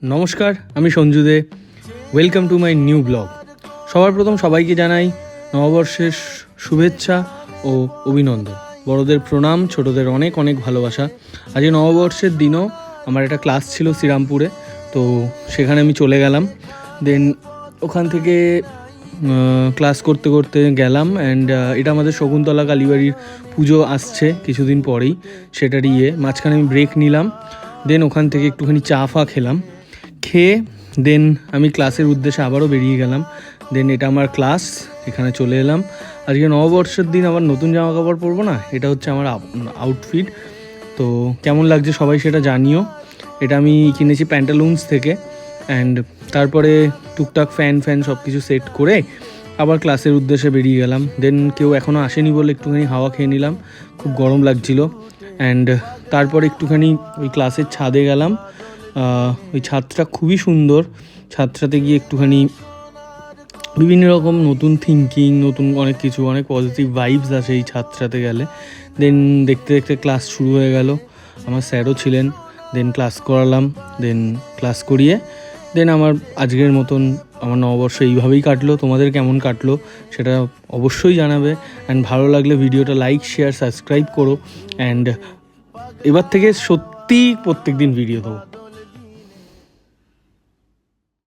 নমস্কার, আমি Sanju Dey. Welcome to my new blog. সবার প্রথম সবাইকে জানাই নববর্ষের শুভেচ্ছা ও অভিনন্দন। বড়দের প্রণাম, ছোটদের অনেক অনেক ভালোবাসা। আজকে নববর্ষের দিনও আমার একটা ক্লাস ছিল শ্রীরামপুরে, তো সেখানে আমি চলে গেলাম। দেন ওখান থেকে ক্লাস করতে করতে গেলাম অ্যান্ড এটা আমাদের শকুন্তলা কালীবাড়ির পুজো আসছে কিছুদিন পরেই, সেটার মাঝখানে আমি ব্রেক নিলাম। দেন ওখান থেকে একটুখানি চা ফা খেলাম, খেয়ে দেন আমি ক্লাসের উদ্দেশ্যে আবারও বেরিয়ে গেলাম। দেন এটা আমার ক্লাস, এখানে চলে এলাম। আজকে নববর্ষের দিন আবার নতুন জামা কাপড় পরবো না, এটা হচ্ছে আমার আউটফিট। তো কেমন লাগছে সবাই সেটা জানিও। এটা আমি কিনেছি প্যান্টালুন্স থেকে। অ্যান্ড তারপরে টুকটাক ফ্যান সব কিছু সেট করে আবার ক্লাসের উদ্দেশ্যে বেরিয়ে গেলাম। দেন কেউ এখনও আসেনি বলে একটুখানি হাওয়া খেয়ে নিলাম, খুব গরম লাগছিলো। অ্যান্ড তারপর একটুখানি ওই ক্লাসের ছাদে গেলাম। ওই ছাদটা খুবই সুন্দর। ছাদটাতে গিয়ে একটুখানি বিভিন্ন রকম নতুন থিঙ্কিং, নতুন অনেক কিছু, অনেক পজিটিভ ভাইবস আসে এই ছাদটাতে গেলে। দেন দেখতে দেখতে ক্লাস শুরু হয়ে গেল। আমার স্যারও ছিলেন, দেন ক্লাস করালাম। দেন ক্লাস করিয়ে দেন আমার আজকের মতন আমার নববর্ষ এইভাবেই কাটলো। তোমাদের কেমন কাটলো সেটা অবশ্যই জানাবে। অ্যান্ড ভালো লাগলে ভিডিওটা লাইক, শেয়ার, সাবস্ক্রাইব করো। অ্যান্ড এবার থেকে সত্যিই প্রত্যেক দিন ভিডিও দেবো।